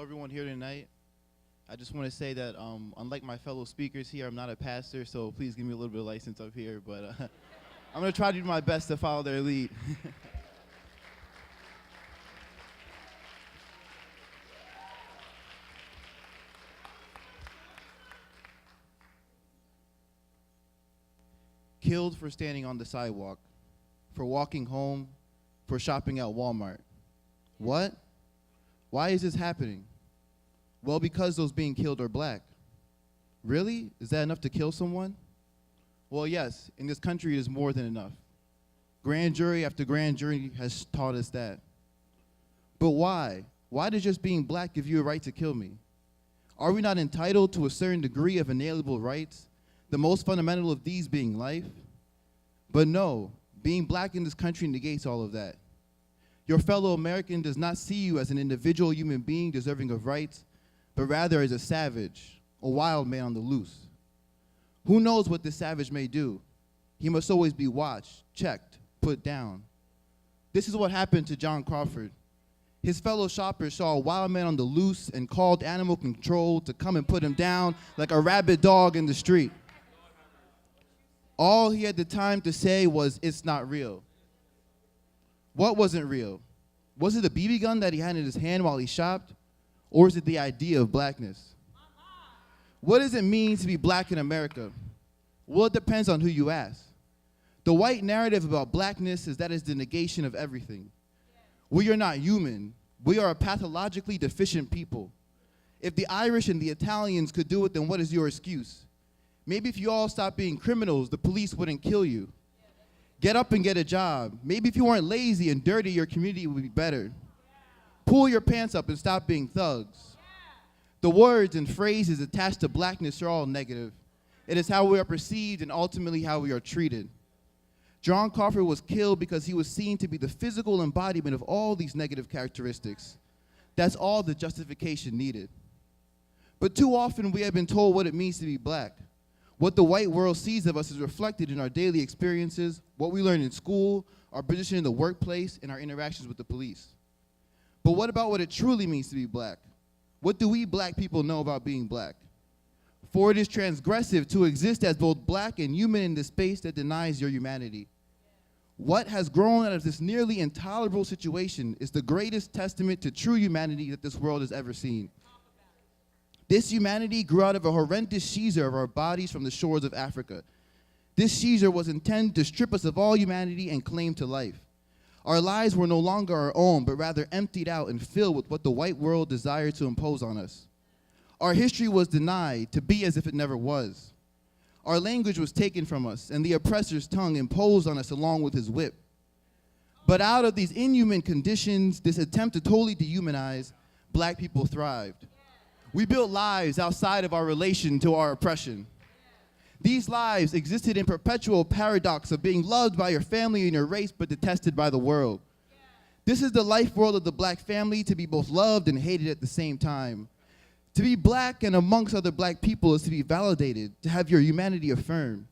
Hello, everyone here tonight. I just want to say that unlike my fellow speakers here, I'm not a pastor, so please give me a little bit of license up here, but I'm going to try to do my best to follow their lead. Killed for standing on the sidewalk, for walking home, for shopping at Walmart. What? Why is this happening? Well, because those being killed are black. Really? Is that enough to kill someone? Well, yes, in this country it is more than enough. Grand jury after grand jury has taught us that. But why? Why does just being black give you a right to kill me? Are we not entitled to a certain degree of inalienable rights, the most fundamental of these being life? But no, being black in this country negates all of that. Your fellow American does not see you as an individual human being deserving of rights, but rather as a savage, a wild man on the loose. Who knows what this savage may do? He must always be watched, checked, put down. This is what happened to John Crawford. His fellow shoppers saw a wild man on the loose and called animal control to come and put him down like a rabid dog in the street. All he had the time to say was, "It's not real." What wasn't real? Was it a BB gun that he had in his hand while he shopped? Or is it the idea of blackness? What does it mean to be black in America? Well, it depends on who you ask. The white narrative about blackness is that it's the negation of everything. We are not human. We are a pathologically deficient people. If the Irish and the Italians could do it, then what is your excuse? Maybe if you all stopped being criminals, the police wouldn't kill you. Get up and get a job. Maybe if you weren't lazy and dirty, your community would be better. Pull your pants up and stop being thugs. The words and phrases attached to blackness are all negative. It is how we are perceived and ultimately how we are treated. John Crawford was killed because he was seen to be the physical embodiment of all these negative characteristics. That's all the justification needed. But too often we have been told what it means to be black. What the white world sees of us is reflected in our daily experiences, what we learn in school, our position in the workplace, and our interactions with the police. But what about what it truly means to be black? What do we black people know about being black? For it is transgressive to exist as both black and human in this space that denies your humanity. What has grown out of this nearly intolerable situation is the greatest testament to true humanity that this world has ever seen. This humanity grew out of a horrendous seizure of our bodies from the shores of Africa. This seizure was intended to strip us of all humanity and claim to life. Our lives were no longer our own, but rather emptied out and filled with what the white world desired to impose on us. Our history was denied to be as if it never was. Our language was taken from us, and the oppressor's tongue imposed on us along with his whip. But out of these inhuman conditions, this attempt to totally dehumanize, black people thrived. We built lives outside of our relation to our oppression. These lives existed in perpetual paradox of being loved by your family and your race, but detested by the world. This is the life world of the black family, to be both loved and hated at the same time. To be black and amongst other black people is to be validated, to have your humanity affirmed.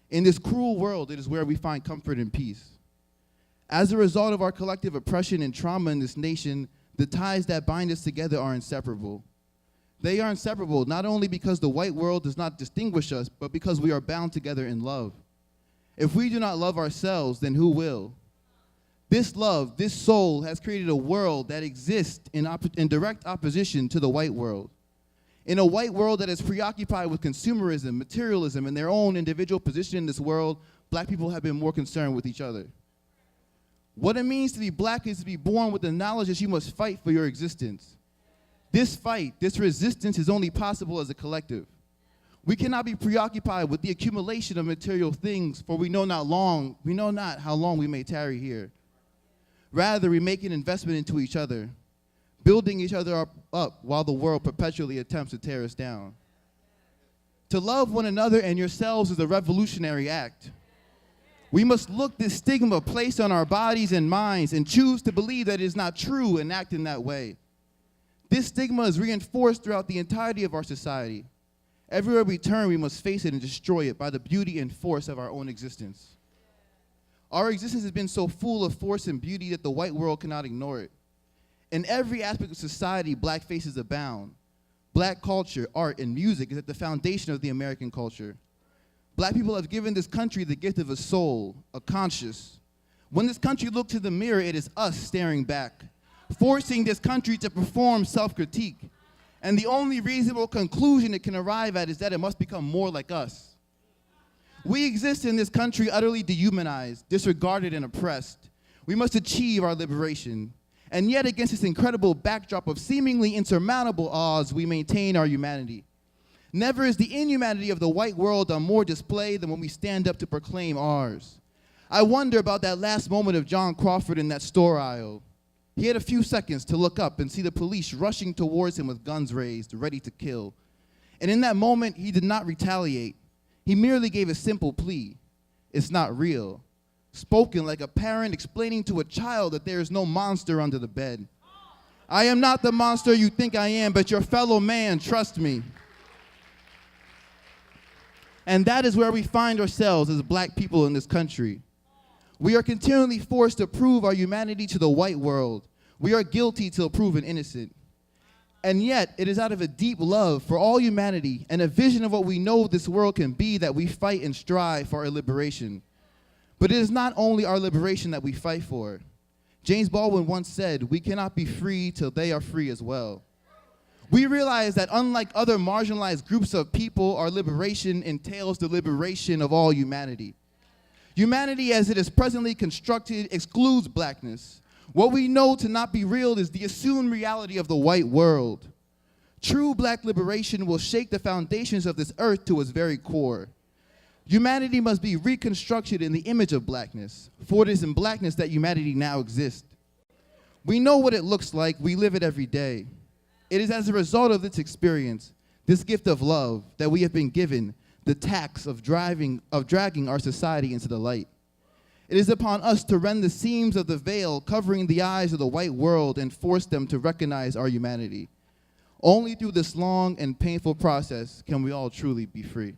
In this cruel world, it is where we find comfort and peace. As a result of our collective oppression and trauma in this nation, the ties that bind us together are inseparable. They are inseparable not only because the white world does not distinguish us, but because we are bound together in love. If we do not love ourselves, then who will? This love, this soul, has created a world that exists in direct opposition to the white world. In a white world that is preoccupied with consumerism, materialism, and their own individual position in this world, black people have been more concerned with each other. What it means to be black is to be born with the knowledge that you must fight for your existence. This fight, this resistance is only possible as a collective. We cannot be preoccupied with the accumulation of material things, for we know not how long we may tarry here. Rather, we make an investment into each other, building each other up while the world perpetually attempts to tear us down. To love one another and yourselves is a revolutionary act. We must look this stigma placed on our bodies and minds and choose to believe that it is not true and act in that way. This stigma is reinforced throughout the entirety of our society. Everywhere we turn, we must face it and destroy it by the beauty and force of our own existence. Our existence has been so full of force and beauty that the white world cannot ignore it. In every aspect of society, black faces abound. Black culture, art, and music is at the foundation of the American culture. Black people have given this country the gift of a soul, a conscience. When this country looks to the mirror, it is us staring back, forcing this country to perform self-critique. And the only reasonable conclusion it can arrive at is that it must become more like us. We exist in this country utterly dehumanized, disregarded, and oppressed. We must achieve our liberation. And yet, against this incredible backdrop of seemingly insurmountable odds, we maintain our humanity. Never is the inhumanity of the white world on more display than when we stand up to proclaim ours. I wonder about that last moment of John Crawford in that store aisle. He had a few seconds to look up and see the police rushing towards him with guns raised, ready to kill. And in that moment, he did not retaliate. He merely gave a simple plea. It's not real. Spoken like a parent explaining to a child that there is no monster under the bed. I am not the monster you think I am, but your fellow man, trust me. And that is where we find ourselves as black people in this country. We are continually forced to prove our humanity to the white world. We are guilty till proven innocent. And yet, it is out of a deep love for all humanity and a vision of what we know this world can be that we fight and strive for our liberation. But it is not only our liberation that we fight for. James Baldwin once said, "We cannot be free till they are free as well." We realize that unlike other marginalized groups of people, our liberation entails the liberation of all humanity. Humanity as it is presently constructed excludes blackness. What we know to not be real is the assumed reality of the white world. True black liberation will shake the foundations of this earth to its very core. Humanity must be reconstructed in the image of blackness, for it is in blackness that humanity now exists. We know what it looks like, we live it every day. It is as a result of this experience, this gift of love, that we have been given the tax of dragging our society into the light. It is upon us to rend the seams of the veil covering the eyes of the white world and force them to recognize our humanity. Only through this long and painful process can we all truly be free.